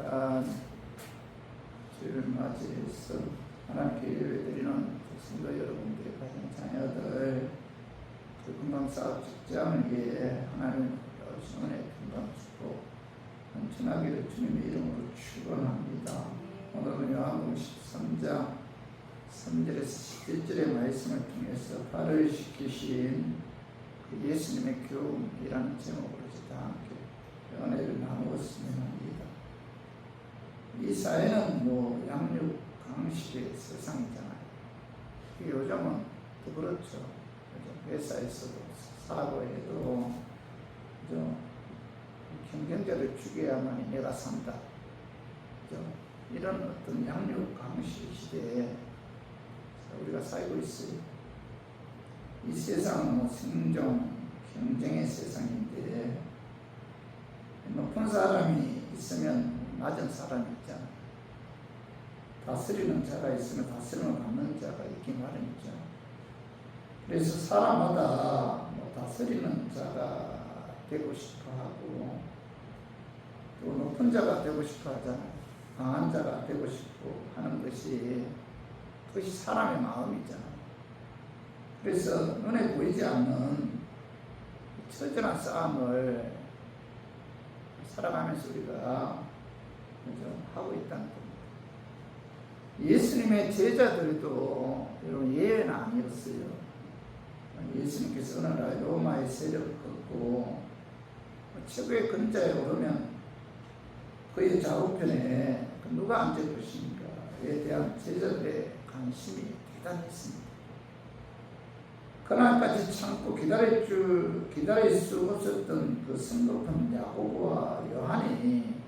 귀한 주일을 맞이해서 하나님께 예배드리는 성도 여러분들의 가정 자녀들 그 건강사업 직장을 위해 하나님 오신 은혜 평강 주고 헌천하기를 주님의 이름으로 축원합니다. 오늘은 요한복음 13장 3절에서 11절의 말씀을 통해서 발을 씻기신 그 예수님의 교훈이라는 제목으로 다 함께 은혜를 나누었으면 합니다. 이 사회는 양육 강식의 세상이잖아요. 요즘은 또 그렇죠. 회사에서도 사고에도 경쟁자를 죽여야만이 내가 산다. 이런 어떤 양육 강식 시대에 우리가 살고 있어요. 이 세상은 생존, 경쟁의 세상인데 높은 사람이 있으면 낮은 사람이 있잖아요. 다스리는 자가 있으면 다스림을 받는 자가 있기 마련이죠. 그래서 사람마다 다스리는 자가 되고 싶어 하고 또 높은 자가 되고 싶어 하잖아요. 강한 자가 되고 싶어 하는 것이 그것이 사람의 마음이잖아요. 그래서 눈에 보이지 않는 처절한 싸움을 살아가면서 우리가 하고 있다는 겁니다. 예수님의 제자들도 여러분 예외는 아니었어요. 예수님께서 어느 날 로마의 세력을 꺾고 최고의 근자에 오르면 그의 좌우편에 누가 앉을 것인가에 대한 제자들의 관심이 대단했습니다. 그날까지 참고 기다릴 수 없었던 그 성급한 야고보와 요한이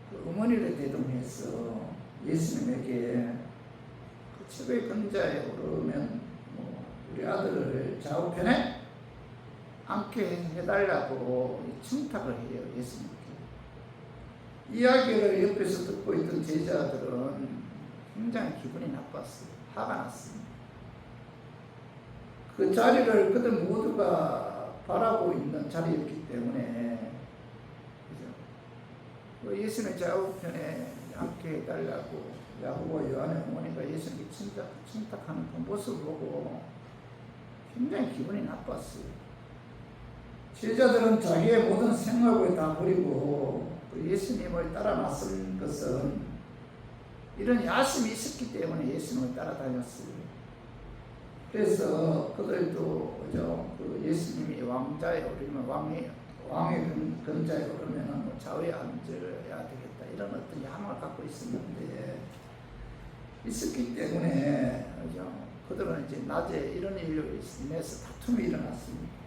그 어머니를 대동해서 예수님에게 그 최고의 근자에 오르면 우리 아들을 좌우편에 앉게 해달라고 청탁을 해요. 예수님께. 이야기를 옆에서 듣고 있던 제자들은 굉장히 기분이 나빴어요. 화가 났습니다. 그 자리를 그들 모두가 바라고 있는 자리였기 때문에 그죠? 예수님의 좌우편에 앉게 해달라고 야고보 요한의 어머니가 예수님께 청탁하는 그 모습을 보고 굉장히 기분이 나빴어요. 제자들은 자기의 모든 생각을 다 버리고 예수님을 따라 나선 것은 이런 야심이 있었기 때문에 예수님을 따라다녔어요. 그래서 그들도 그 예수님이 왕자에 오르면 왕의 근자에 오르면 좌우에 앉아야 되겠다 이런 어떤 야망을 갖고 있었기 때문에 그들은 이제 낮에 이런 일로 인해서 다툼이 일어났습니다.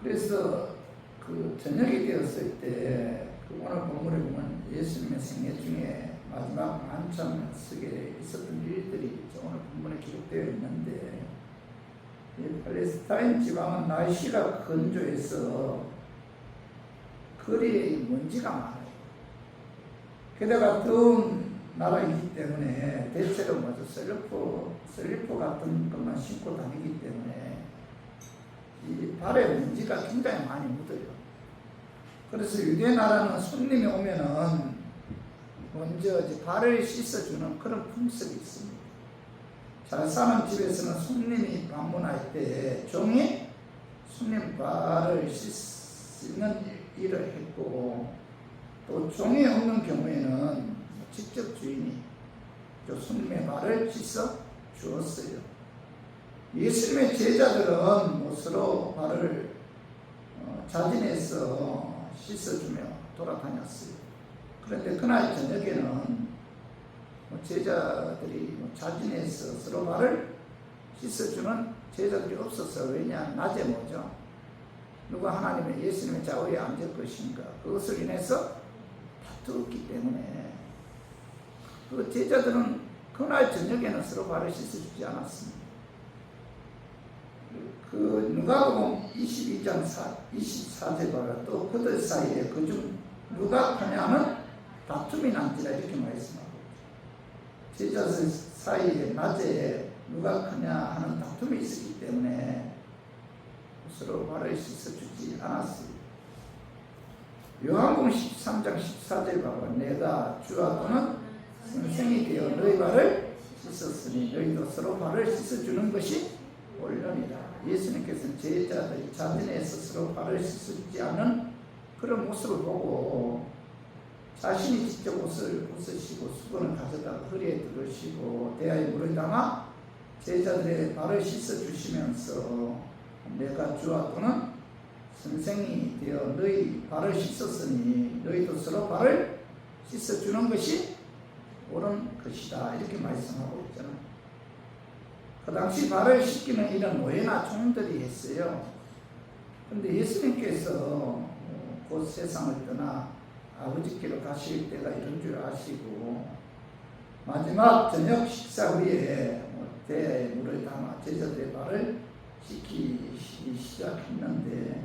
그래서 그 저녁이 되었을 때 그 오늘 본문에 보면 예수님의 생애 중에 마지막 한참 속에 있었던 일들이 오늘 본문에 기록되어 있는데 팔레스타인 지방은 날씨가 건조해서 거리에 먼지가 많아요. 게다가 더운 나라이기 때문에 대체로 슬리퍼 같은 것만 신고 다니기 때문에 이 발에 먼지가 굉장히 많이 묻어요. 그래서 유대 나라는 손님이 오면은 먼저 발을 씻어주는 그런 풍습이 있습니다. 잘 사는 집에서는 손님이 방문할 때 종이 손님 발을 씻는 일을 했고 또 종이 없는 경우에는 직접 주인이 손님의 발을 씻어 주었어요. 예수님의 제자들은 서로 발을 자진해서 씻어주며 돌아다녔어요. 그런데 그날 저녁에는 제자들이 자진해서 서로 발을 씻어주는 제자들이 없었어요. 왜냐? 낮에 누가 하나님의 예수님의 좌우에 앉을 것인가 그것을 인해서 다투었기 때문에 그 제자들은 그날 저녁에는 서로 발을 씻어주지 않았습니다. 그 누가복음 22장 24절 보면 또 그들 사이에 그중 누가 크냐는 다툼이 난지라 이렇게 말씀하고 제자들 사이에 낮에 누가 크냐 하는 다툼이 있었기 때문에 서로 발을 씻어주지 않았습니다. 요한복음 13장 14절 봐봐. 내가 주와 또는 선생이 되어 너희 발을 씻었으니 너희도 서로 발을 씻어주는 것이 옳으니라. 예수님께서는 제자들이 자신의 스스로 발을 씻지 않은 그런 모습을 보고 자신이 직접 옷을 벗으시고 수건을 가져다가 허리에 두르시고 대야에 물을 담아 제자들의 발을 씻어주시면서 내가 주와 또는 선생이 되어 너희 발을 씻었으니 너희도 서로 발을 씻어주는 것이 옳은 것이다. 이렇게 말씀하고 있잖아요. 그 당시 발을 씻기는 일은 노예나 종들이 했어요. 그런데 예수님께서 곧 세상을 떠나 아버지께로 가실 때가 이런 줄 아시고 마지막 저녁 식사 후에 대야에 물을 담아 제자들의 발을 씻기시기 시작했는데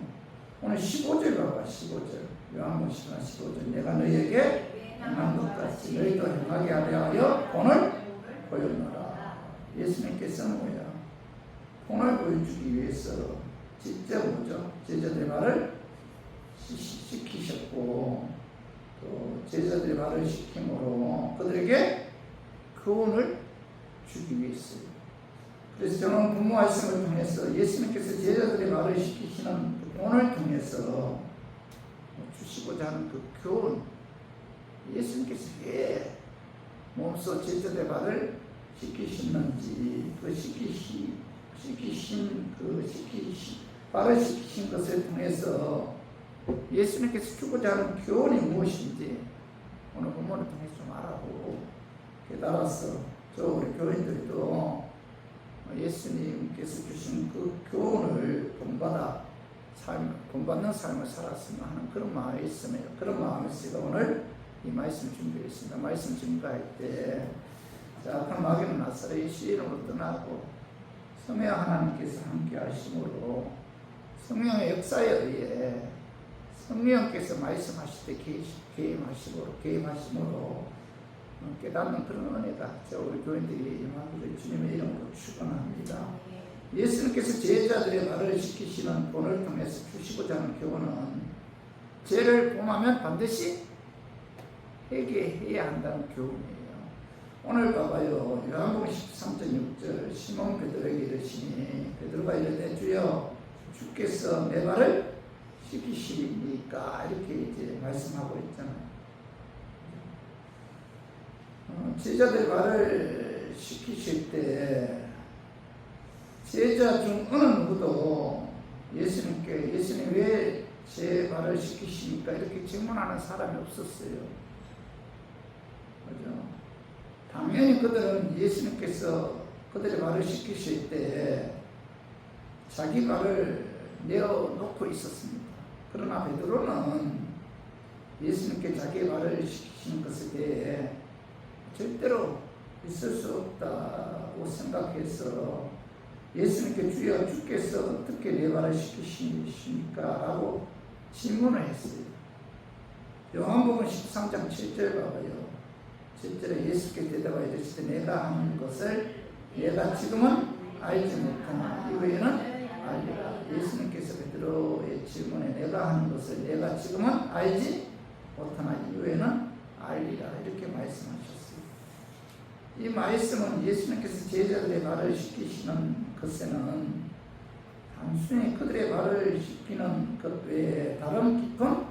오늘 15절 봐봐. 15절 요한복음 15절 내가 너희에게 행한 것 같이 너희도 행하게 하려 본을 보였노라. 예수님께서는 뭐야? 본을 보여주기 위해서 직접 뭐죠? 제자들의 발을 씻기셨고 또 제자들의 발을 씻김으로 그들에게 교훈을 주기 위해서요. 그래서 저는 본문 말씀을 통해서 예수님께서 제자들의 발을 씻기시는 그 본을 통해서 주시고자 하는 그 교훈, 예수님께서 왜 몸소 제자들의 발을 씻기셨는지 발을 씻기신 것을 통해서 예수님께서 주고자 하는 교훈이 무엇인지 오늘 본문을 통해서 좀 알아보고 깨달아서 저 우리 교인들도 예수님께서 주신 그 교훈을 본받는 삶을 살았으면 하는 그런 마음이 있으며 그런 마음에서 오늘 이 말씀 준비했습니다. 말씀 증거할 때 악한 마귀는 나사렛 예수 이름으로 떠나고 성령 하나님께서 함께 하심으로 성령의 역사에 의해 성령께서 말씀하실 때 개입하심으로 깨닫는 그런 은혜가 저 우리 교인들이 임하기를 주님의 이름으로 축원합니다. 예수님께서 제자들의 발을 씻기시는 본을 통해서 주시고자 하는 교훈은 죄를 범하면 반드시 회개해야 한다는 교훈이에요. 오늘 봐봐요. 요한복음 13장 6절 시몬 베드로에게 이르시니 베드로가 이르되 주여 주께서 내 발을 씻기시니까 이렇게 이제 말씀하고 있잖아요. 제자들 발을 씻기실 때 제자 중 어느 누구도 예수님 왜 제 발을 씻기십니까? 이렇게 질문하는 사람이 없었어요. 그죠? 당연히 그들은 예수님께서 그들의 발을 씻기실 때 자기 발을 내어놓고 있었습니다. 그러나 베드로는 예수님께 자기의 발을 씻기시는 것에 대해 절대로 있을 수 없다고 생각해서 예수님께 주여 주께서 어떻게 내 발을 씻기십니까? 라고 질문을 했어요. 요한복음 13장 7절 봐봐요. 7절에 예수께 대답하여 이르시되 내가 하는 것을 내가 지금은 알지 못하나 이후에는 알리라. 예수님께서 베드로의 질문에 내가 하는 것을 내가 지금은 알지 못하나 이후에는 알리라 이렇게 말씀하셨어요. 이 말씀은 예수님께서 제자들의 발을 씻기시는 것에는 단순히 그들의 발을 씻기는 것 외에 다른 깊은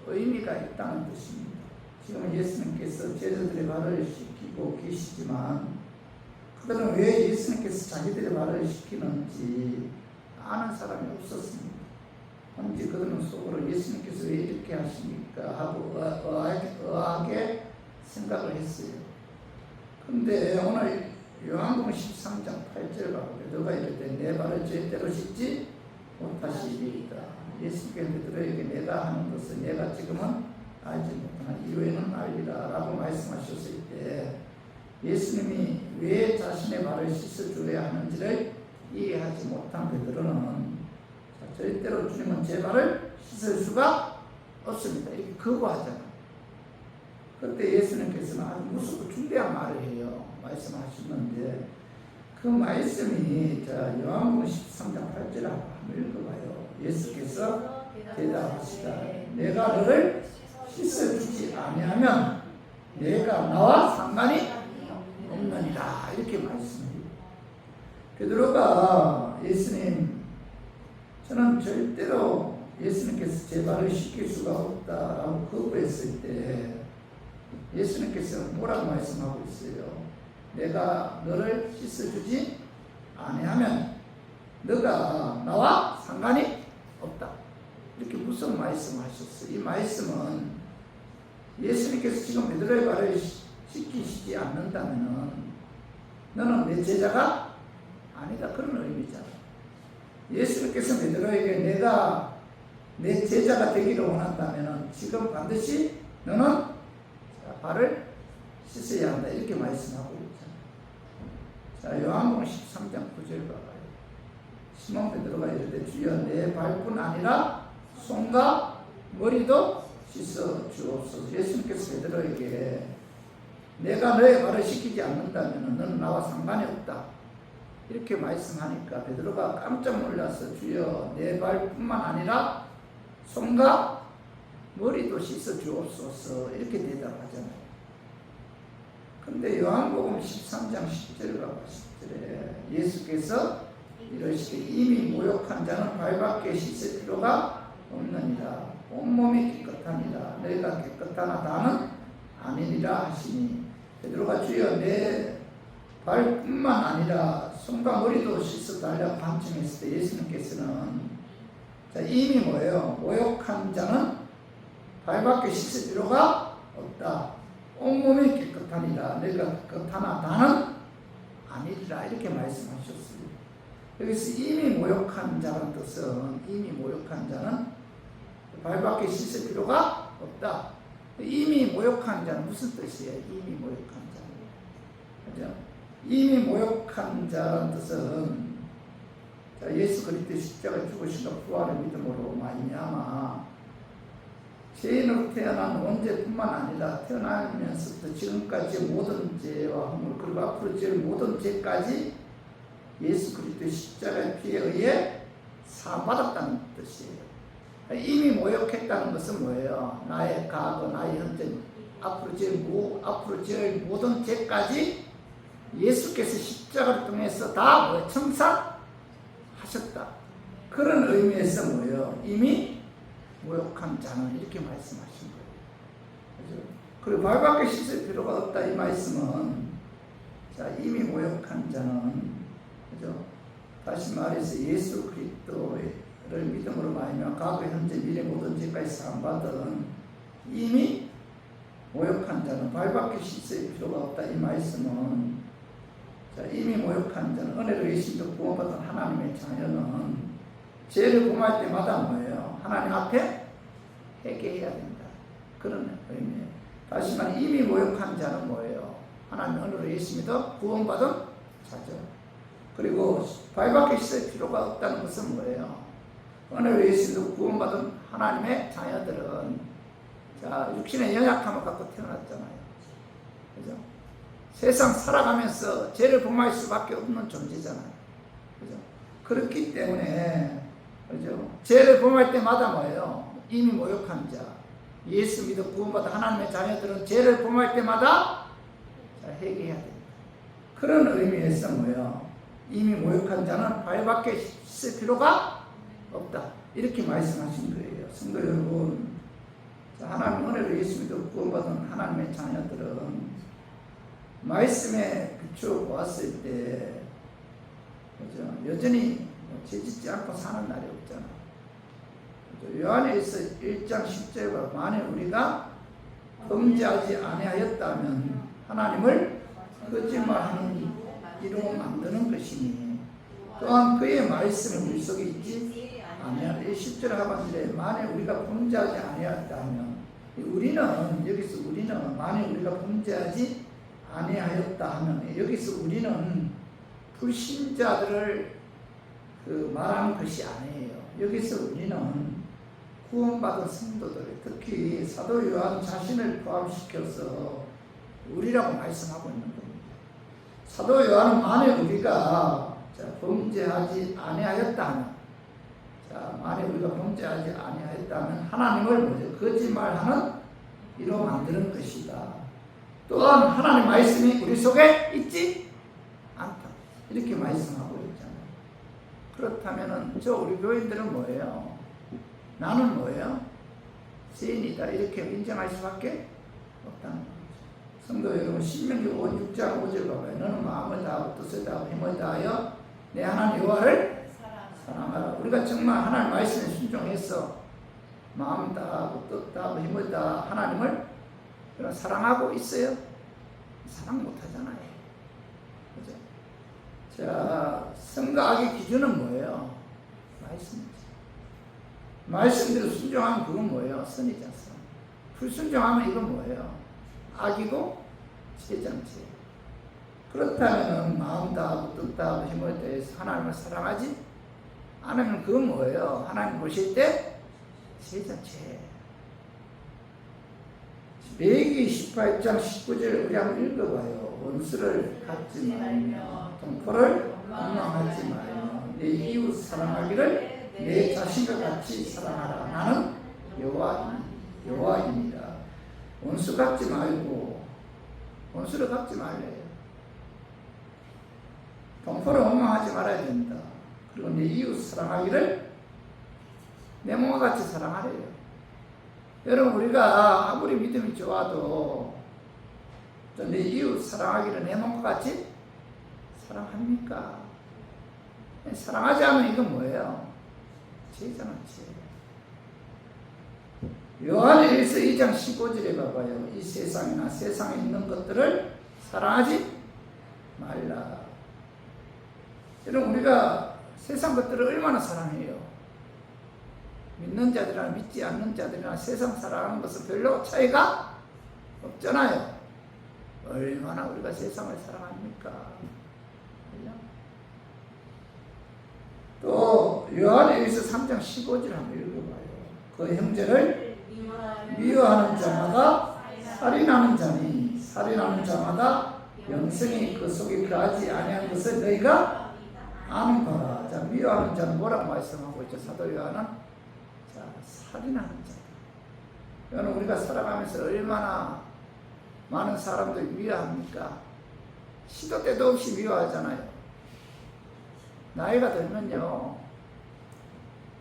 의미가 있다는 뜻입니다. 지금 예수님께서 제자들의 발을 씻기고 계시지만 그들은 왜 예수님께서 자기들의 발을 씻기는지 아는 사람이 없었습니다. 단지 그들은 속으로 예수님께서 왜 이렇게 하십니까 하고 의아하게 생각을 했어요. 그런데 오늘 요한복음 13장 8절 가보게 너가 이르되 내 발을 절대로 씻지 못하시리이다. 예수께서 베드로에게 내가 하는 것을 내가 지금은 알지 못하나 이후에는 알리라 라고 말씀하셨을 때 예수님이 왜 자신의 발을 씻어줘야 하는지를 이해하지 못한 베드로는 절대로 주님은 제 발을 씻을 수가 없습니다. 이렇게 거부하잖아요. 그때 예수님께서는 아주 무섭고 중대한 말을 해요. 말씀하시는데 그 말씀이 요한복음 13장 8절 한번 읽어봐요. 예수께서 대답하시다. 내가 너를 씻어주지 아니하면 내가 나와 상관이 없느니라. 이렇게 말씀합니다. 베드로가 예수님, 저는 절대로 예수님께서 제 발을 씻길 수가 없다라고 거부했을 때 예수님께서 뭐라고 말씀하고 있어요? 내가 너를 씻어주지 아니하면 너가 나와 상관이 없다. 이렇게 무슨 말씀하셨어요? 이 말씀은 예수님께서 지금 베드로의 발을 씻기시지 않는다면 너는 내 제자가 아니다. 그런 의미잖아. 예수님께서 베드로에게 내가 내 제자가 되기를 원한다면 지금 반드시 너는 발을 씻어야 한다. 이렇게 말씀하고 있잖아. 자, 요한복음 13장 9절 봐봐요. 시몬 베드로가 이르되 주여 내 발뿐 아니라 손과 머리도 씻어 주옵소서. 예수님께서 베드로에게 내가 너의 발을 씻기지 않는다면 너는 나와 상관이 없다. 이렇게 말씀하니까 베드로가 깜짝 놀라서 주여 내 발뿐만 아니라 손과 머리도 씻어 주옵소서. 이렇게 대답하잖아요. 근데 요한복음 13장 10절과 10절에 예수께서 이러시되 이미 모욕한 자는 발밖에 씻을 필요가 없느니라. 온몸이 깨끗하니라. 너희가 깨끗하나 다는 아니니라 하시니 베드로가 주여 내 발뿐만 아니라 손과 머리도 씻어 달라고 간청했을 때 예수님께서는 이미 뭐예요? 모욕한 자는 발밖에 씻을 필요가 없다. 온몸이 깨끗하니라. 너희가 깨끗하나 다는 아니리라. 이렇게 말씀하셨습니다. 여기서 이미 모욕한 자는 뜻은 이미 모욕한 자는 발밖에 씻을 필요가 없다. 이미 모욕한 자는 무슨 뜻이에요? 이미 모욕한 자는. 그죠? 이미 모욕한 자는 뜻은 예수 그리스도의 십자가에 죽으시고 부활의 믿음으로 말미암아 죄인으로 태어난 원죄뿐만 아니라 태어나면서부터 지금까지 모든 죄와 허물 그리고 앞으로 지을 모든 죄까지 예수 그리스도의 십자가의 피에 의해 사함받았다는 뜻이에요. 이미 모욕했다는 것은 뭐예요? 나의 과거, 나의 현재, 앞으로 지을 모든 죄까지 예수께서 십자가를 통해서 다 청산하셨다. 그런 의미에서 뭐예요? 이미 모욕한 자는 이렇게 말씀하신 거예요. 그죠? 그리고 발밖에 씻을 필요가 없다. 이 말씀은 자 이미 모욕한 자는 그죠? 다시 말해서 예수 그리스도를 믿음으로 말하면 과거, 현재, 미래 모든 죄까지 사함받은 이미 모욕한 자는 발밖에 씻을 필요가 없다. 이 말씀은 자, 이미 모욕한 자는 은혜로 예수님도 구원받은 하나님의 자녀는 죄를 범할 때마다 뭐예요? 하나님 앞에 회개해야 된다. 그런 의미예요. 다시 말해 이미 모욕한 자는 뭐예요? 하나님 은혜로 예수님도 구원받은 자죠. 그리고 발밖에 씻을 필요가 없다는 것은 뭐예요? 은혜로 예수님도 구원받은 하나님의 자녀들은 자 육신의 연약함을 갖고 태어났잖아요. 그죠? 세상 살아가면서 죄를 범할 수밖에 없는 존재잖아요. 그죠? 그렇기 때문에 그죠? 죄를 범할 때마다 뭐예요? 이미 모욕한 자, 예수 믿어 구원받은 하나님의 자녀들은 죄를 범할 때마다 회개해야 됩니다. 그런 의미에서 뭐예요? 이미 모욕한 자는 발밖에 씻을 필요가 없다. 이렇게 말씀하신 거예요. 성도 여러분, 하나님 은혜로 예수 믿어 구원받은 하나님의 자녀들은 말씀에 비추어 보았을 때 그죠? 여전히 죄짓지 않고 사는 날이 없잖아. 그죠? 요한에서 1장 10절과 만일 우리가 범죄하지 아니하였다면 하나님을 거짓말하는 이로 만드는 것이니 또한 그의 말씀이 우리 속에 있지 아니하라. 10절 하반절에 만일 우리가 범죄하지 아니하였다면 우리는 여기서 우리는 만일 우리가 범죄하지 아니하였다 하면 여기서 우리는 불신자들을 말하는 것이 아니에요. 여기서 우리는 구원받은 성도들, 특히 사도 요한 자신을 포함시켜서 우리라고 말씀하고 있는 겁니다. 사도 요한은 만일 우리가 범죄하지 아니하였다 하면 자, 만약 우리가 범죄하지 아니하였다면 하나님을 뭐죠? 거짓말하는 이로 만드는 것이다. 또한 하나님 말씀이 우리 속에 있지 않다. 이렇게 말씀하고 있잖아요. 그렇다면은 저 우리 교인들은 뭐예요? 나는 뭐예요? 죄인이다. 이렇게 인정할 수밖에 없다는 거죠. 성도 여러분, 신명기 6장 5절 봐봐요. 너는 마음을 다하고 뜻을 다하고 힘을 다하여 내 하나님 여호와를 사랑하라. 우리가 정말 하나님 말씀에 순종해서 마음 다하고 뜻 다하고 힘을 다하 하나님을 사랑하고 있어요? 사랑 못하잖아요. 그죠? 자, 선과 악의 기준은 뭐예요? 말씀이죠. 말씀대로 순종하면 그건 뭐예요? 선이죠, 선. 불순종하면 이건 뭐예요? 악이고 죄장죄. 그렇다면 마음 다하고 뜻 다하고 힘을 다해서 하나님을 사랑하지 않으면 그건 뭐예요? 하나님 보실 때 죄장죄. 레위기 18장 19절 우리 한번 읽어봐요. 원수를 갚지 말며 동포를 원망하지 말며 내 이웃 사랑하기를 내 자신과 같이 사랑하라. 나는 여호와입니다. 원수 갚지 말고 원수를 갚지 말래요. 동포를 원망하지 말아야 된다. 그리고 내 이웃 사랑하기를 내 몸과 같이 사랑하래요. 여러분, 우리가 아무리 믿음이 좋아도 내 이웃 사랑하기를 내 몸과 같이 사랑합니까? 사랑하지 않으면 이건 뭐예요? 죄잖아, 죄. 요한일서 2장 15절에 봐봐요. 이 세상이나 세상에 있는 것들을 사랑하지 말라. 여러분, 우리가 세상 것들을 얼마나 사랑해요? 믿는 자들이나 믿지 않는 자들이나 세상 살아가는 것은 별로 차이가 없잖아요. 얼마나 우리가 세상을 사랑합니까? 또 요한일서 3장 15절 한번 읽어봐요. 그 형제를 미워하는 자마다 살인하는 자니 살인하는 자마다 영생이 그 속에 거하지 아니한 것을 너희가 아는 거라. 자, 미워하는 자는 뭐라고 말씀하고 있죠? 사도 요한은 살인하는 자다. 여러분, 우리가 살아가면서 얼마나 많은 사람들 미워합니까? 시도 때도 없이 미워하잖아요. 나이가 들면요,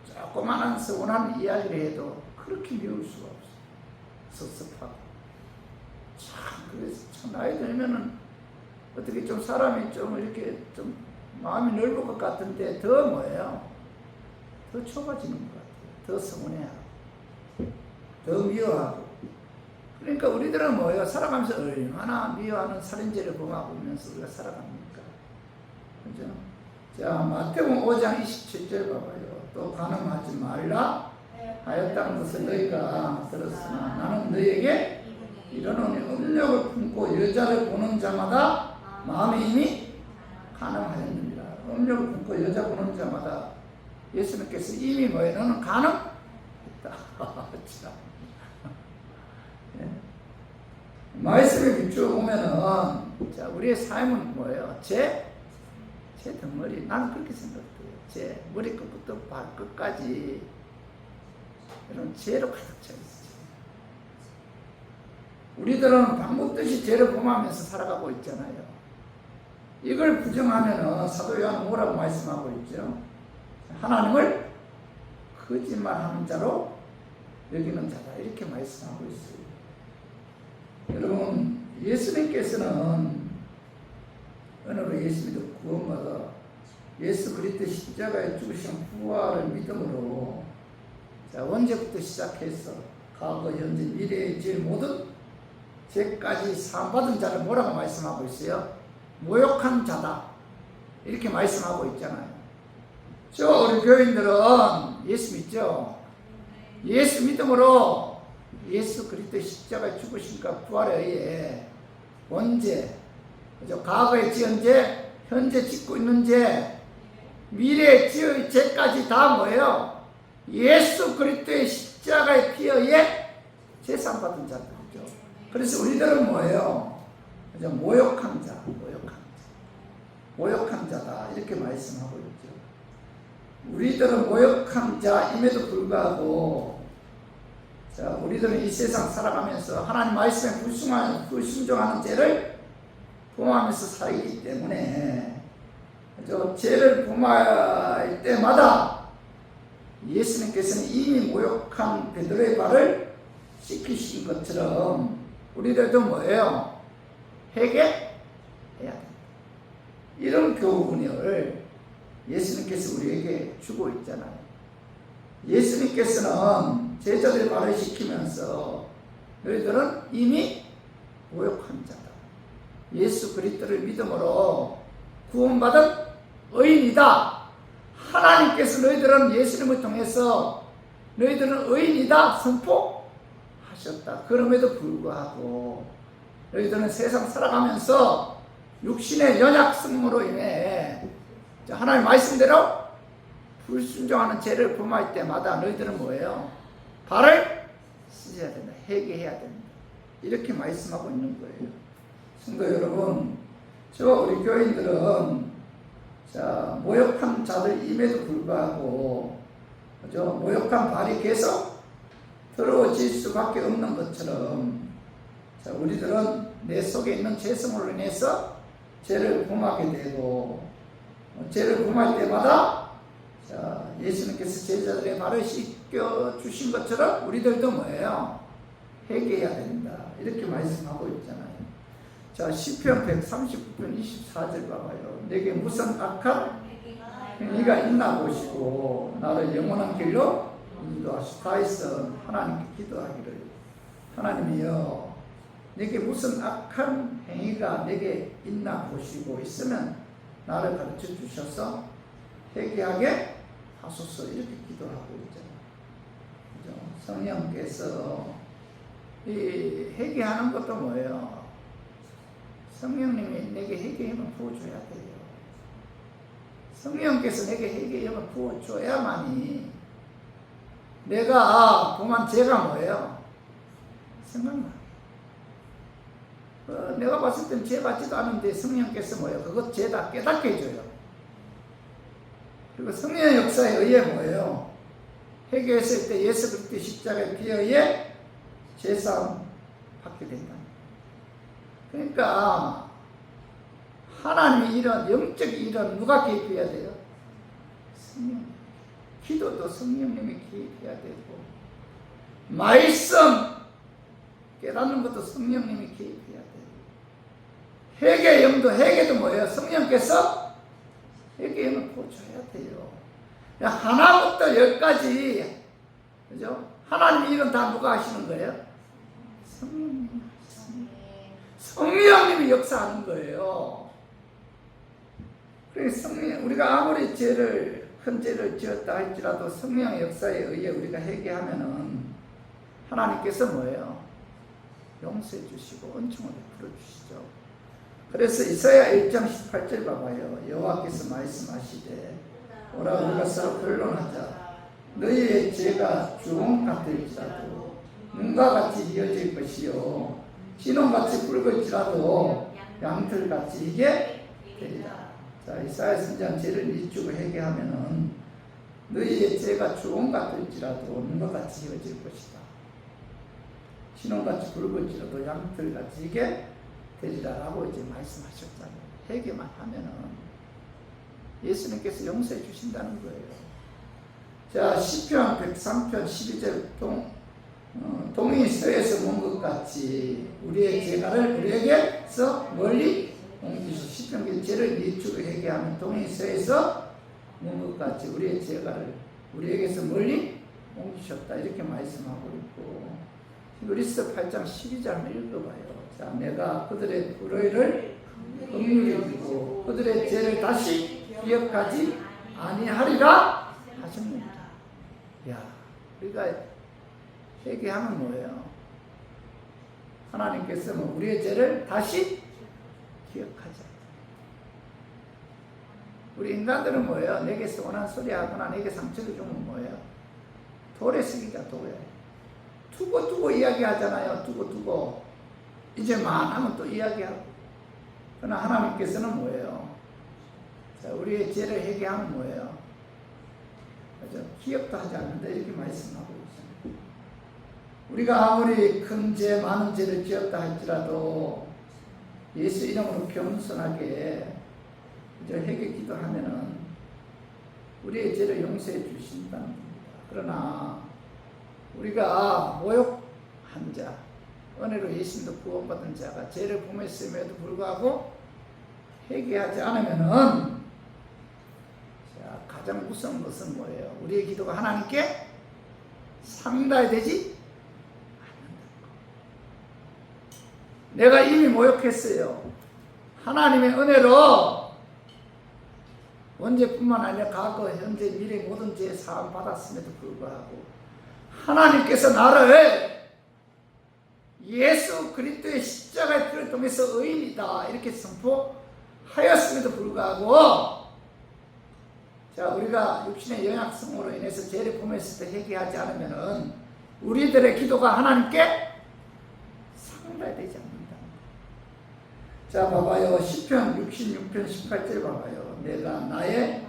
조그마한 서운한 이야기를 해도 그렇게 미울 수가 없어요. 섭섭하고. 참, 그래서 참 나이 들면은 어떻게 좀 사람이 좀 이렇게 좀 마음이 넓을 것 같은데 더 뭐예요? 더 좁아지는 것 같아요. 더 서운해하고 더 미워하고. 그러니까 우리들은 뭐예요? 살아가면서 얼마나 미워하는 살인죄를 범하고 오면서 우리가 살아갑니까? 그죠? 자, 마태복음 5장 27절 봐봐요. 또 간음하지 말라 하였다는 것을 너희가 들었으나 나는 너희에게 이르노니 음욕을 품고 여자를 보는 자마다 마음이 이미 간음하였느니라. 음욕을 품고 여자 보는 자마다 예수님께서 이미 뭐예요? 너는 간음했다. 예. 말씀에 비추어 보면은, 자, 우리의 삶은 뭐예요? 제 덩어리. 나는 그렇게 생각해요. 제 머리끝부터 발끝까지 이런 죄로 가득 차 있어요. 우리들은 밥 먹듯이 죄를 범하면서 살아가고 있잖아요. 이걸 부정하면은 사도 요한은 뭐라고 말씀하고 있죠? 하나님을 거짓말하는 자로 여기는 자다. 이렇게 말씀하고 있어요. 여러분, 예수님께서는 오늘 예수 믿어 구원받아 예수 그리스도 십자가에 죽으신 부활을 믿음으로, 자, 언제부터 시작해서 과거, 현재, 미래의 제일 모든 죄까지 사함받은 자를 뭐라고 말씀하고 있어요? 모욕한 자다. 이렇게 말씀하고 있잖아요. 저 우리 교인들은 예수 믿죠? 예수 믿음으로 예수 그리스도 십자가에 죽으신가 부활에 의해 언제, 그죠? 과거에 지은 죄, 현재 짓고 있는 죄, 미래에 지을 죄까지 다 뭐예요? 예수 그리스도의 십자가의 피에 의해 제상 받은 자들이죠. 그래서 우리들은 뭐예요? 그죠? 모욕한 자, 모욕한 자다. 이렇게 말씀하고 있죠. 우리들은 모욕한 자임에도 불구하고 자, 우리들은 이 세상 살아가면서 하나님 말씀에 불순종하는 죄를 범하면서 살기 때문에 죄를 범할 때마다 예수님께서는 이미 모욕한 베드로의 발을 씻기신 것처럼 우리들도 뭐예요? 회개해야 된다. 이런 교훈을 예수님께서 우리에게 주고 있잖아요. 예수님께서는 제자들의 발을 씻기면서 너희들은 이미 모욕한 자다. 예수 그리스도를 믿음으로 구원받은 의인이다. 하나님께서 너희들은 예수님을 통해서 너희들은 의인이다 선포하셨다. 그럼에도 불구하고 너희들은 세상 살아가면서 육신의 연약성으로 인해 하나님 말씀대로 불순종하는 죄를 범할 때마다 너희들은 뭐예요? 발을 씻어야 된다. 회개해야 된다. 이렇게 말씀하고 있는 거예요. 성도 여러분, 저와 우리 교인들은 모욕한 자들임에도 불구하고 모욕한 발이 계속 더러워질 수밖에 없는 것처럼 우리들은 내 속에 있는 죄성으로 인해서 죄를 범하게 되고 죄를 범할 때마다 예수님께서 제자들의 발을 씻겨주신 것처럼 우리들도 뭐예요? 회개해야 된다. 이렇게 말씀하고 있잖아요. 자, 시편 139편 24절 봐봐요. 내게 무슨 악한 행위가 있나 보시고 나를 영원한 길로 인도하시고 다윗은 하나님께 기도하기를 하나님이여 내게 무슨 악한 행위가 내게 있나 보시고 있으면 나를 가르쳐 주셔서 회개하게 하소서 이렇게 기도하고 있잖아요. 성령께서 이 회개하는 것도 뭐예요? 성령님이 내게 회개의 힘을 부어줘야 돼요. 성령께서 내게 회개의 힘을 부어줘야만이 내가 범한 죄가 뭐예요? 생각나. 내가 봤을 땐 죄 같지도 않은데 성령께서 뭐예요? 그것 죄 다 깨닫게 해줘요. 그리고 성령의 역사에 의해 뭐예요? 회개했을 때 예수 그리스도의 십자가의 피에 의해 죄사함 받게 된다. 그러니까 하나님의 이런 영적 일은 누가 개입해야 돼요? 성령. 기도도 성령님이 개입해야 되고 말씀 깨닫는 것도 성령님이 개입해야 돼요. 회개의 영도 회개도 뭐예요? 성령께서 회개의 영을 보여줘야 돼요. 하나부터 열까지 그죠? 하나님 일은 다 누가 하시는 거예요? 성령님이 역사하는 거예요. 그래서 우리가 아무리 큰 죄를 지었다 할지라도 성령의 역사에 의해 우리가 회개하면은 하나님께서 뭐예요? 용서해 주시고 은총을 베풀어 주시죠. 그래서 이사야 1장 18절 봐봐요. 여호와께서 말씀하시되 오라 우리가 서로 변론하자. 너희의 죄가 주홍 같을지라도 눈과 같이 이어질 것이요 진홍같이 붉을지라도 양털같이 이게 되리라. 자, 이사야 선지자 죄를 이주고 회개하면은 너희의 죄가 주홍 같을지라도 눈과 같이 이어질 것이다. 진홍같이 붉을지라도 양털같이 이게 되리라라고 이제 말씀하셨잖아요. 회개만 하면은 예수님께서 용서해 주신다는 거예요. 자, 시편 103편 12절 동이 서에서 먼 것 같이 우리의 죄가를 우리에게서 멀리 옮기시고 시편의 죄를 이주고 회개하면 동이 서에서 먼 것 같이 우리의 죄가를 우리에게서 멀리 옮기셨다 이렇게 말씀하고 있고 히브리서 8장 12절 한번 읽어봐요. 자, 내가 그들의 불의를 긍휼히 여기고 그들의 죄를 다시 기억하지 아니하리라 하셨느니라. 야, 우리가 회개하면 뭐예요? 하나님께서 우리의 죄를 다시 기억하자. 우리 인간들은 뭐예요? 내게 서운한 소리 하거나 내게 상처를 주면 뭐예요? 돌에 쓰기가 돌에. 두고 이야기하잖아요. 두고 이제만 하면 또 이야기하고. 그러나 하나님께서는 뭐예요? 자, 우리의 죄를 회개하면 뭐예요? 그죠? 기억도 하지 않는다 이렇게 말씀하고 있습니다. 우리가 아무리 큰 죄, 많은 죄를 지었다 할지라도 예수 이름으로 겸손하게 회개 기도하면은 우리의 죄를 용서해 주신다는 겁니다. 그러나 우리가 모욕한 자, 은혜로 예수님도 구원받은 자가 죄를 범했음에도 불구하고 회개하지 않으면은 가장 무서운 것은 뭐예요? 우리의 기도가 하나님께 상달되지 않는다. 내가 이미 모욕했어요. 하나님의 은혜로 언제뿐만 아니라 과거, 현재, 미래 모든 죄에 사함 받았음에도 불구하고 하나님께서 나를 예수 그리스도의 십자가의 피를 통해서 의인이다 이렇게 선포하였음에도 불구하고 자, 우리가 육신의 연약성으로 인해서 죄를 범했을 때 회개하지 않으면은 우리들의 기도가 하나님께 상달되지 않는다. 자, 봐봐요. 시편 66편 18절 봐봐요. 내가 나의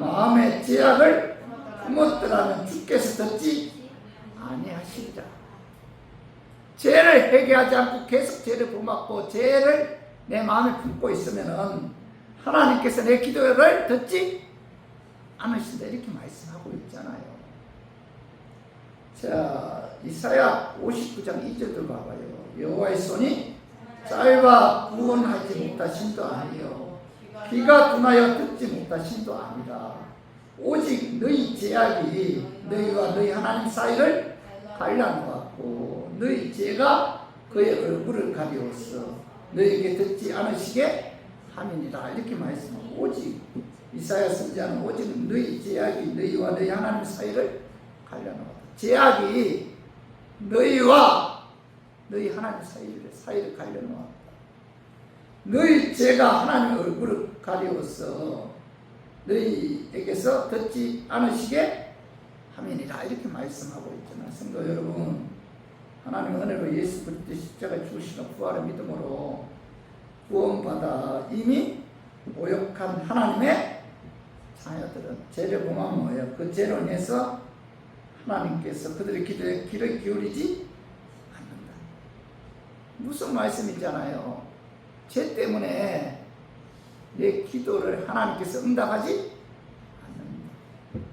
마음의 죄악을 품었더라면 주께서 듣지 아니하시리라. 죄를 회개하지 않고 계속 죄를 범하고 죄를 내 마음에 품고 있으면은 하나님께서 내 기도를 듣지 않으신다 이렇게 말씀하고 있잖아요. 자, 이사야 59장 2절도 봐봐요. 여호와의 손이 짧아 구원하지 못하신도 아니요 귀가 둔하여 듣지 못하신도 아니라 오직 너희 죄악이 너희와 너희 하나님 사이를 갈라놓았고 너희 죄가 그의 얼굴을 가리워서 너희에게 듣지 않으시게 함이니라 이렇게 말씀하고 오직 이사야 선지자는 오직 너희 죄악이 너희와 너희 하나님 사이를 갈라놓았다. 죄악이 너희와 너희 하나님 사이를 갈려놓았다. 너희 죄가 하나님의 얼굴을 가리워서 너희에게서 듣지 않으시게 함이니라 이렇게 말씀하고 있잖아요. 성도 여러분, 하나님의 은혜로 예수 그리스도 십자가 죽으시고 부활의 믿음으로 구원받아 이미 모욕한 하나님의 자녀들은 죄를 범하면 뭐예요? 그 죄로 인해서 하나님께서 그들의 기도에 귀를 기울이지 않는다. 무슨 말씀이잖아요. 죄 때문에 내 기도를 하나님께서 응답하지 않는다.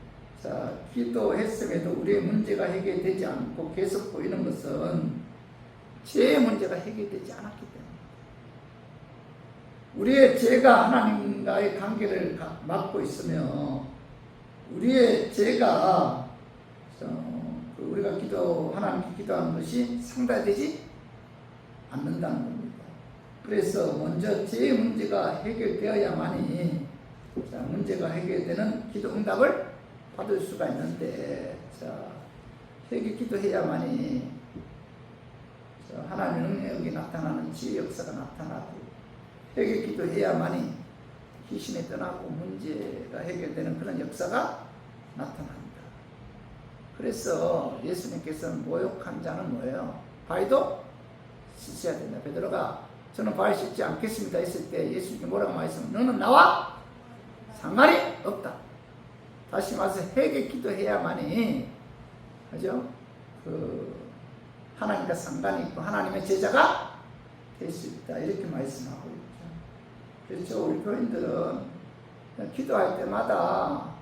자, 기도했음에도 우리의 문제가 해결되지 않고 계속 보이는 것은 죄의 문제가 해결되지 않았기 때문에 우리의 죄가 하나님과의 관계를 막고 있으며 우리의 죄가 우리가 하나님께 기도하는 것이 상달되지 않는다는 겁니다. 그래서 먼저 죄의 문제가 해결되어야만이 문제가 해결되는 기도 응답을 받을 수가 있는데 회개 기도해야만이 하나님의 능력이 나타나는 지혜 역사가 나타나고 회개 기도해야만이 귀신이 떠나고 문제가 해결되는 그런 역사가 나타납니다. 그래서 예수님께서는 모욕한 자는 뭐예요? 바위도 씻어야 된다. 베드로가 저는 바위 씻지 않겠습니다 했을 때 예수님이 뭐라고 말씀하셨어요? 너는 나와 상관이 없다. 다시 말해서 회개 기도해야만이 그죠? 하나님과 상관이 있고 하나님의 제자가 될 수 있다. 이렇게 말씀하고 있죠. 그렇죠. 우리 교인들은 기도할 때마다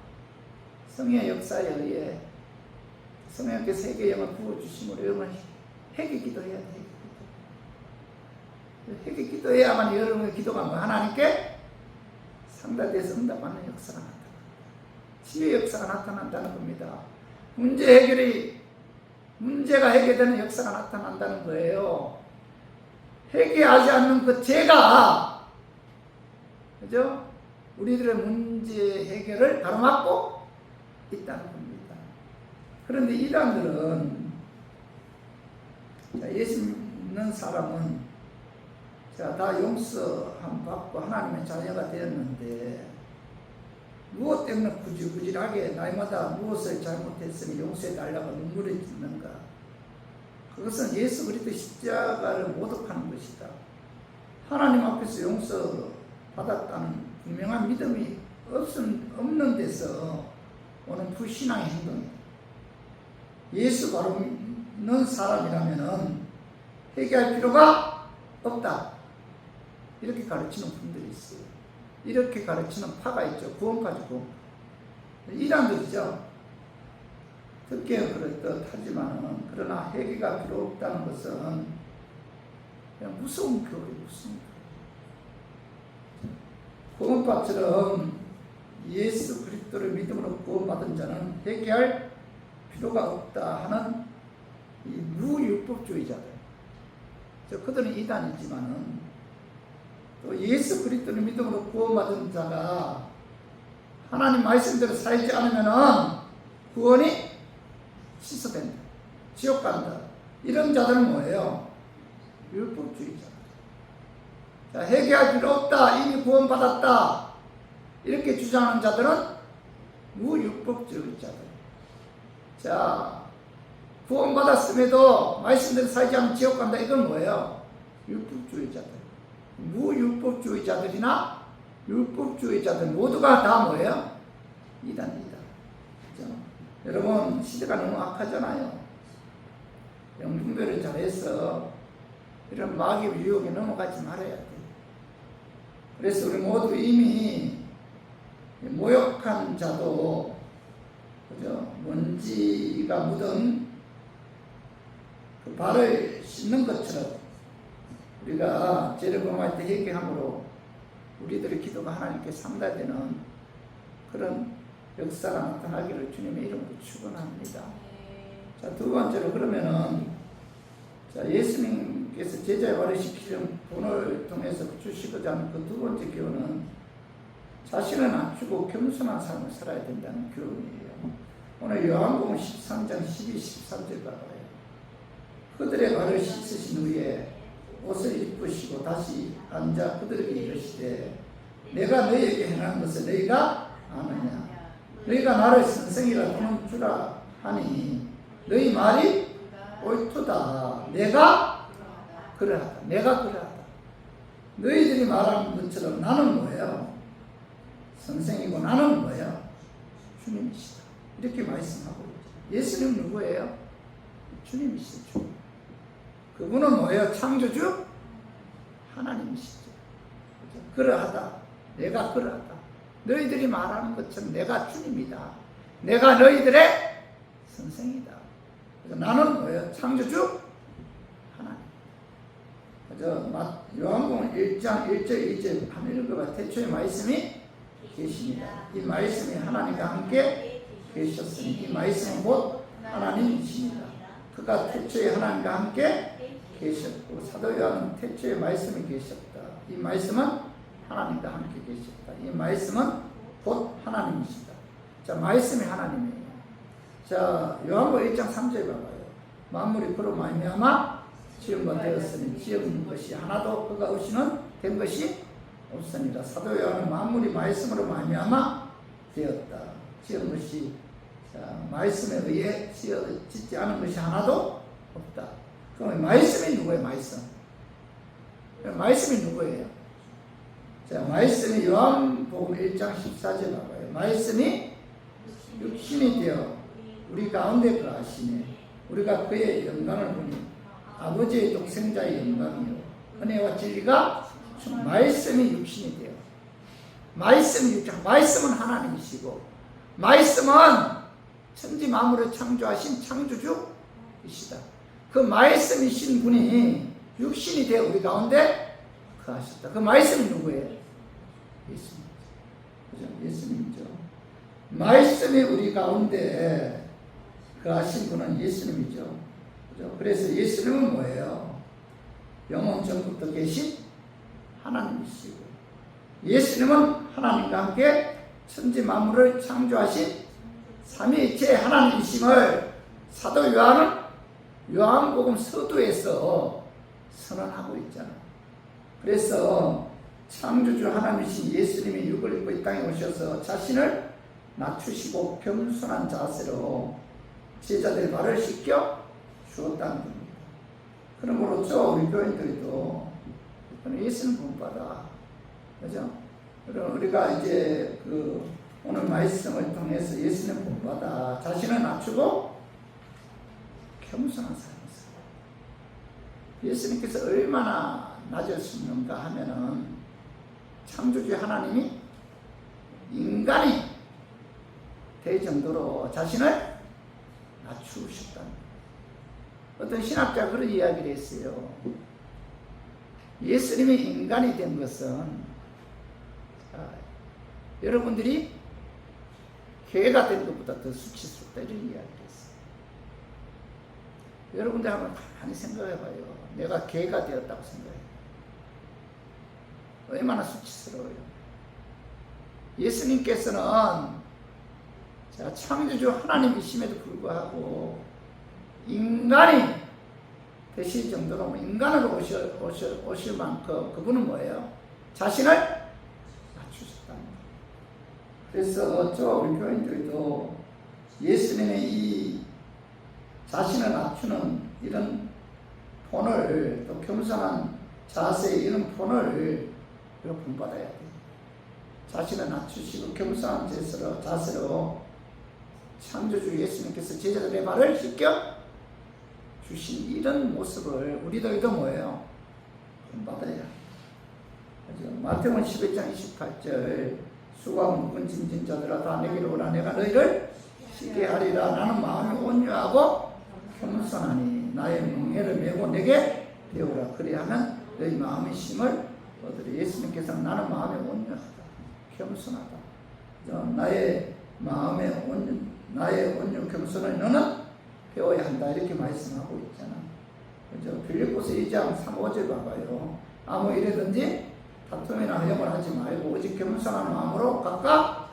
성령의 역사에 의해 성령께서 회개 영을 부어주심으로 여러분 회개 기도해야 돼. 회개 기도해야만 여러분의 기도가 하나님께 상달돼서 응답받는 역사가 나타난다. 치유의 역사가 나타난다는 겁니다. 문제가 해결되는 역사가 나타난다는 거예요. 회개하지 않는 그 죄가 그죠? 우리들의 문제 해결을 가로막고 있다는 겁니다. 그런데 이단들은 예수 믿는 사람은 다 용서함 받고 하나님의 자녀가 되었는데 무엇 때문에 구질구질하게 날마다 무엇을 잘못했으니 용서해 달라고 눈물을 짓는가? 그것은 예수 그리스도 십자가를 모독하는 것이다. 하나님 앞에서 용서 받았다는 분명한 믿음이 없는 데서 오는 불신앙의 행동이에요. 예수 바로 믿는 사람이라면은 회개할 필요가 없다. 이렇게 가르치는 분들이 있어요. 이렇게 가르치는 파가 있죠. 구원파죠, 구원파. 이단들이죠. 듣기에 그렇듯하지만은 그러나 회개가 필요 없다는 것은 그냥 무서운 교리예요, 무서운 교리. 구원파처럼 예수 그리스도를 믿음으로 구원받은 자는 회개할 필요가 없다 하는 이 무율법주의자들. 그들은 이단이지만은 또 예수 그리스도를 믿음으로 구원받은 자가 하나님 말씀대로 살지 않으면은 구원이 취소된다. 지옥 간다. 이런 자들은 뭐예요? 율법주의자. 자, 회개할 필요 없다. 이미 구원받았다. 이렇게 주장하는 자들은 무율법주의자들. 자, 구원받았음에도 말씀대로 살지 않으면 지옥 간다. 이건 뭐예요? 율법주의자들. 무율법주의자들이나 율법주의자들 모두가 다 뭐예요? 이단이다. 그렇죠? 여러분, 시대가 너무 악하잖아요. 영분별을 잘해서 이런 마귀의 유혹에 넘어가지 말아야 돼. 그래서 우리 모두 이미 모욕한 자도, 그죠? 먼지가 묻은 그 발을 씻는 것처럼 우리가 죄를 범할 때 회개함으로 우리들의 기도가 하나님께 상달되는 그런 역사가 나타나기를 주님의 이름으로 축원합니다. 자, 두 번째로 그러면은 자, 예수님께서 제자의 발을 씻기는 본을 통해서 주시고자 하는 그 두 번째 교훈은 자신을 낮추고 겸손한 삶을 살아야 된다는 교훈이에요. 오늘 요한복음 13장 12, 13절 봐봐요. 그들의 발을 씻으신 후에 옷을 입으시고 다시 앉아 그들에게 이르시되 내가 너희에게 행한 것을 너희가 아느냐. 너희가 나를 선생이라 부르는 주라 하니 너희 말이 옳도다. 내가 그러하다. 내가 그러하다. 너희들이 말하는 것처럼 나는 뭐예요? 선생이고 나는 뭐예요? 주님이시다. 이렇게 말씀하고 있죠. 예수님 누구예요? 주님이시죠. 주님. 그분은 뭐예요? 창조주? 하나님이시죠. 그러하다. 내가 그러하다. 너희들이 말하는 것처럼 내가 주님이다. 내가 너희들의 선생이다. 그래서 나는 뭐예요? 창조주? 하나님. 그래서 요한복음 1장 1절 2절 한번 읽어봐. 태초에 말씀이 계십니다. 이 말씀이 하나님과 함께 계셨으니 이 말씀은 곧 하나님이십니다. 그가 태초에 하나님과 함께 계셨고 사도 요한은 태초에 말씀이 계셨다. 이 말씀은 하나님과 함께 계셨다. 이 말씀은 곧 하나님이시다. 자, 말씀이 하나님이에요. 자, 요한복음 1장 3절 봐봐요. 만물이 그로 말미암아 지음바 되었으니 지은 것이 하나도 그가 없이는 된 것이 없으니라. 사도 요한은 만물이 말씀으로 말미암아 되었다. 지은 것이 말씀에 의해 짓지 않은 것이 하나도 없다. 그럼 말씀이 누구예요? 말씀. 말씀이 누구예요? 자, 말씀이 요한복음 1장 14절 봐봐요. 말씀이 육신이 되어 우리 가운데 거하시네. 우리가 그의 영광을 보니 아버지의 독생자의 영광이요 은혜와 진리가 말씀이 육신이 되어 말씀은 하나님이시고 말씀은 천지 만물을 창조하신 창조주이시다. 그 말씀이신 분이 육신이 되어 우리 가운데 거하셨다. 그 말씀이 누구예요? 예수님. 그죠? 예수님이죠. 말씀이 우리 가운데 거하신 분은 예수님이죠. 그죠? 그래서 예수님은 뭐예요? 영원 전부터 계신 하나님이시고 예수님은 하나님과 함께 천지 만물을 창조하신 삼위일체 하나님이심을 사도 요한은 요한복음 서두에서 선언하고 있잖아요. 그래서 창조주 하나님이신 예수님이 육을 입고 이 땅에 오셔서 자신을 낮추시고 겸손한 자세로 제자들의 발을 씻겨 주었다는 겁니다. 그러므로 우리 교인들도 예수님 본받아. 그죠? 우리가 이제 오늘 말씀을 통해서 예수님 본받아 자신을 낮추고 겸손한 삶이었어요. 예수님께서 얼마나 낮으셨는가 하면은 창조주 하나님이 인간이 될 정도로 자신을 낮추셨답니다. 어떤 신학자 그런 이야기를 했어요. 예수님이 인간이 된 것은 여러분들이 개가 된 것보다 더 수치스럽다 이런 이야기를 했어요. 여러분들 한번 가만히 생각해봐요. 내가 개가 되었다고 생각해요. 얼마나 수치스러워요. 예수님께서는 창조주 하나님이심에도 불구하고 인간이 되실 정도로 인간으로 오실 만큼 그분은 뭐예요? 자신을 낮추셨답니다. 그래서 우리 교인들도 예수님의 이 자신을 낮추는 이런 본을, 또 겸손한 자세의 이런 본을 본받아야 돼요. 자신을 낮추시고 겸손한 자세로 창조주 예수님께서 제자들의 발을 씻겨 주신 이런 모습을 우리도 뭐예요? 본받아야. 마태복음 11장 28절 수고하고 무거운 짐진 자들아 다 내게로 오라 내가 너희를 쉬게 하리라. 나는 마음이 온유하고 겸손하니 나의 멍에를 메고 내게 배우라. 그리하면 너희 마음의 힘을 얻으리. 예수님께서는 나는 마음이 온유하다, 겸손하다. 나의 온유 겸손을 너는 배워야 한다 이렇게 말씀하고 있잖아. 그죠? 빌립보서 2장 3, 5절 봐봐요. 아무 일이든지 다툼이나 허용을 하지 말고 오직 겸손한 마음으로 각각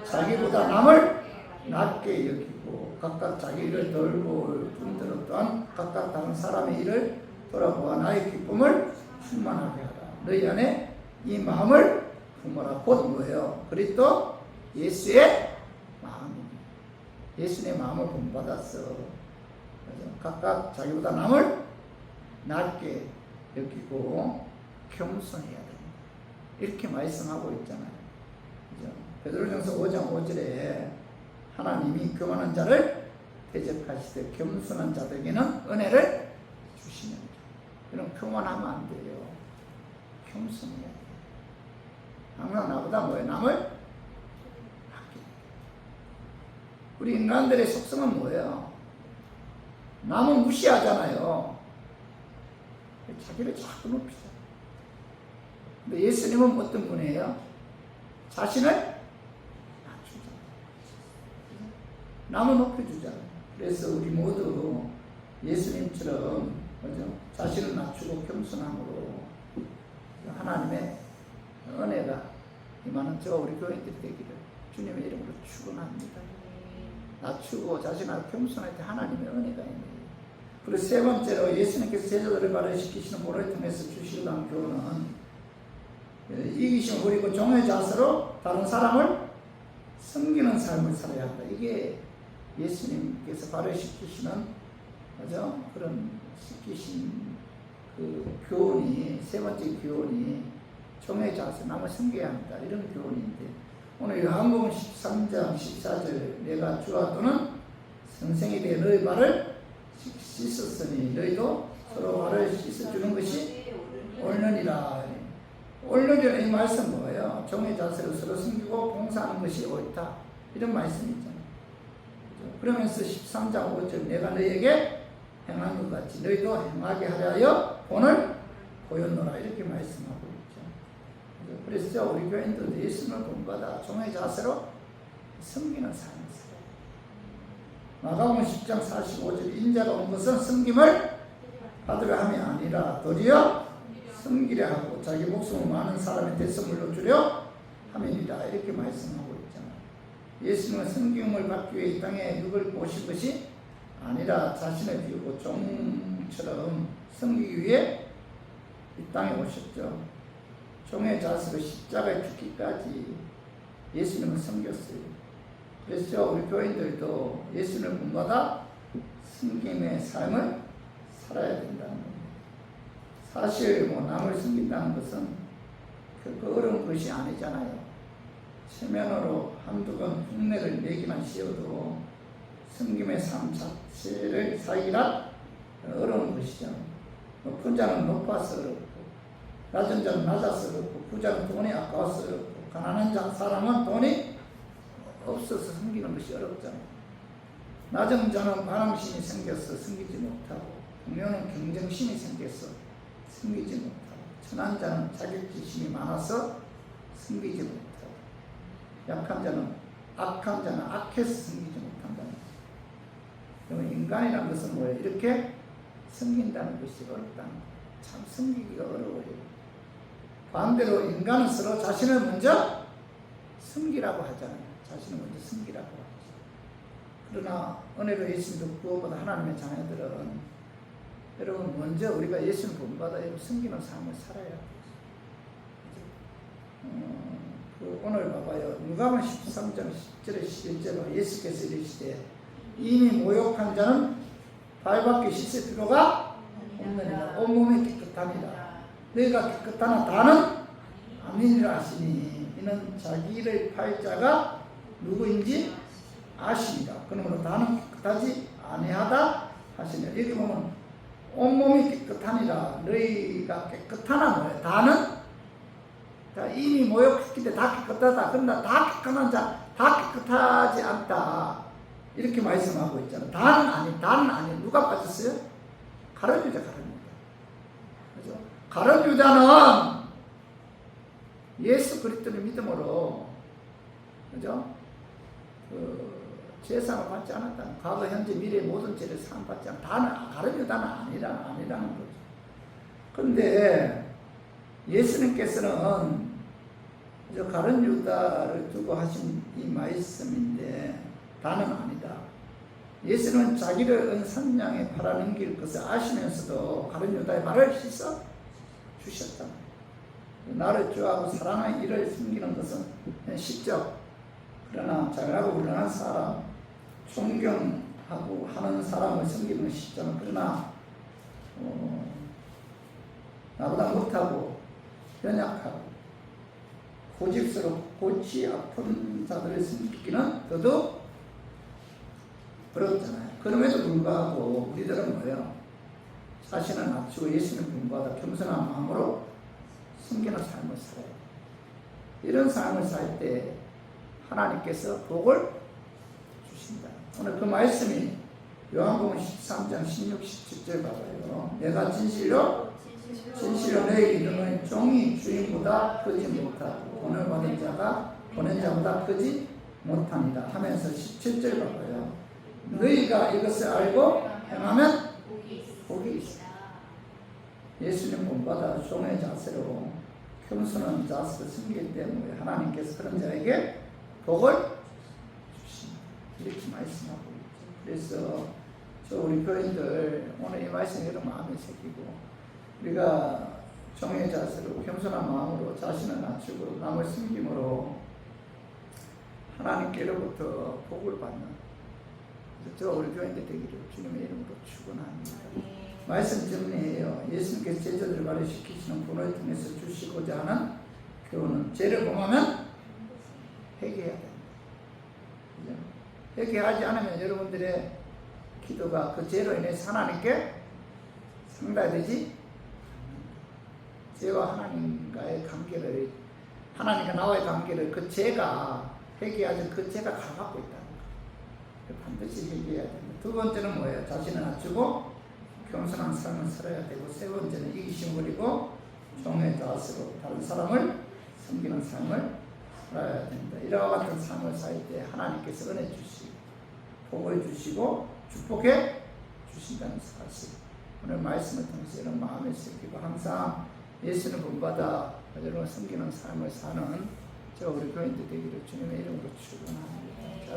자기보다 남을 낮게 여기고 각각 자기 일을 돌볼 뿐더러 또한 각각 다른 사람의 일을 돌아보아 나의 기쁨을 충만하게 하라. 너희 안에 이 마음을 품어라. 곧 뭐예요? 그리스도 예수의 마음입니다. 예수의 마음을 본받았어. 각각 자기보다 남을 낮게 여기고 겸손해야 됩니다. 이렇게 말씀하고 있잖아요. 베드로전서 5장 5절에 하나님이 교만한 자를 대적하시되 겸손한 자들에게는 은혜를 주시느니라. 그럼 교만하면 안 돼요. 겸손해야 돼요. 항상 나보다 뭐예요? 남을 낮게. 우리 인간들의 속성은 뭐예요? 남은 무시하잖아요. 자기를 자꾸 높이잖아요. 근데 예수님은 어떤 분이에요? 자신을 낮추잖아요. 남을 높여주잖아요. 그래서 우리 모두 예수님처럼 그죠? 자신을 낮추고 겸손함으로 하나님의 은혜가 임하는 저와 우리 교인들이 되기를 주님의 이름으로 축원합니다. 낮추고 자신을 겸손할 때 하나님의 은혜가 있네요. 그리고 세 번째로 예수님께서 제자들을 발휘시키시는 본을 통해서 주시는 교훈은 이기심을 버리고 종의 자세로 다른 사람을 섬기는 삶을 살아야 한다. 이게 예수님께서 발휘시키시는 그죠? 그런 시키신 그 교훈이 세 번째 교훈이 종의 자세, 남을 섬겨야 한다. 이런 교훈인데 오늘 요한복음 13장 14절 내가 주와 또는 선생에 대해 너희 발을 씻었으니 너희도 서로 발을 씻어주는 것이 옳느니라. 옳느니라 이 말씀 뭐예요? 종의 자세로 서로 섬기고 봉사하는 것이 옳다. 이런 말씀이 있잖아요. 그러면서 13장 5절 내가 너희에게 행한 것 같이 너희도 행하게 하려 본을 보였노라. 이렇게 말씀하고 있죠. 그래서 우리 교인들도 예수님을 본받아 종의 자세로 섬기는 삶을 살아요. 마가복음 10장 45절 인자가 온 것은 섬김을 받으려 함이 아니라 도리어 섬기려 하고 자기 목숨을 많은 사람의 대성물로 주려 함이니라. 이렇게 말씀하고 있잖아요. 예수님은 섬김을 받기 위해 이 땅에 육을 오신 것이 아니라 자신을 비우고 종처럼 섬기기 위해 이 땅에 오셨죠. 종의 자세로 십자가에 죽기까지 예수님을 섬겼어요. 그래서 우리 교인들도 예수님을 본받아 섬김의 삶을 살아야 된다는 겁니다. 사실 남을 섬긴다는 것은 결코 어려운 것이 아니잖아요. 체면으로 한두 번 흉내를 내기만 씌워도 섬김의 삶 자체를 살기란 어려운 것이죠. 높은 자는 높아서 어렵고, 낮은 자는 낮아서 어렵고, 부자는 돈이 아까워서 어렵고, 가난한 사람은 돈이 없어서 섬기는 것이 어렵잖아요. 낮은 자는 반항심이 생겨서 섬기지 못하고, 동료는 경쟁심이 생겨서 섬기지 못하고, 천한 자는 자격지심이 많아서 섬기지 못하고, 악한 자는 악해서 섬기지 못한다는 거예요. 인간이라는 것은 뭐예요? 이렇게 섬긴다는 것이 어렵다는 거예요. 참 섬기기가 어려워요. 반대로 인간은 서로 자신을 먼저 섬기라고 하잖아요. 자신을 먼저 섬기라고 하죠. 그러나 은혜로 예수 믿고 구원받은 하나님의 자녀들은 여러분 먼저 우리가 예수를 본받아야 섬기는 삶을 살아야 돼요. 오늘 봐봐요. 누가복음 13장 10절에 11절에 예수께서 이르시되 이미 모욕한 자는 발밖에 씻을 필요가 없느니라. 온몸이 깨끗하니라. 너희가 깨끗하나 다는 아니니라 하시니 이는 자기를 팔 자가 누구인지 아십니다. 그러므로 다는 깨끗하지 아니하다 하시니 여기 보면 온몸이 깨끗하니라. 너희가 깨끗하나 뭐예요? 다는 이미 모욕했기 때문에 다 깨끗하다. 그러나 다 깨끗한 자, 다 깨끗하지 않다. 이렇게 말씀하고 있잖아요. 다는 아니. 누가 빠졌어요? 가룟 유다. 그죠? 가룟 유다는 예수 그리스도를 믿음으로, 그죠? 제사를 받지 않았다는, 과거, 현재, 미래 모든 죄를 사함받지 않았다. 가룟 유다는 아니라는 거죠. 그런데 예수님께서는 가룟 유다를 두고 하신 이 말씀인데 다는 아니다. 예수는 자기를 은산양에 팔아넘길 것을 아시면서도 가룟 유다의 발을 씻어 주셨다. 나를 좋아하고 사랑하는 이를 숨기는 것은 쉽죠. 그러나 잘하고 훌륭한 사람, 존경하고 하는 사람을 섬기는 건 쉽잖아. 그러나 나보다 못하고 연약하고 고집스럽고 골치 아픈 자들을 섬기기는 더더욱 어렵잖아요. 그럼에도 불구하고 우리들은 뭐예요? 자신을 낮추고 예수님 본받아 겸손한 마음으로 섬기는 삶을 살아요. 이런 삶을 살 때 하나님께서 복을 주신다. 오늘 그 말씀이 요한복음 13장 16, 17절 봐봐요. 내가 진실로 너에게 이르노니 종이 주인보다 크지 못하고 본을 받은 자가 보낸 자보다 크지 못합니다 하면서 17절 봐봐요. 너희가 이것을 알고 행하면 복이 있어. 예수님 본받아 종의 자세로 겸손한 자세로 섬기기 때문에 하나님께서 그런 자에게 복을 주십니다. 이렇게 말씀하고 있죠. 그래서 우리 교인들 오늘 이 말씀이 여러분 마음에 새기고 우리가 종의 자세로 겸손한 마음으로 자신을 낮추고 남을 섬김으로 하나님께로부터 복을 받는 우리 교인들 되기를 주님의 이름으로 축원합니다. 말씀 정리해요. 예수님께서 제자들을 발휘시키시는 분을 통해서 주시고자 하는 교훈은 죄를 범하면 회개해야 됩니다. 회개하지 않으면 여러분들의 기도가 그 죄로 인해서 하나님께 상달되지, 죄와 하나님과의 관계를, 하나님과 나와의 관계를 그 죄가 회개하지, 그 죄가 가로막고 있다는 거예요. 반드시 회개해야 됩니다. 두 번째는 뭐예요? 자신을 낮추고 겸손한 삶을 살아야 되고, 세 번째는 이기심 버리고 종의 자세로 다른 사람을 섬기는 삶을 살아야 됩니다. 이와 같은 삶을 살 때 하나님께서 은혜 주시고 복을 주시고 축복해 주신다는 사실, 오늘 말씀을 통해서 여러분 마음에 새기고 항상 예수를 본받아 여러분 섬기는 삶을 사는 저 우리 교인들 되기를 주님의 이름으로 축원합니다.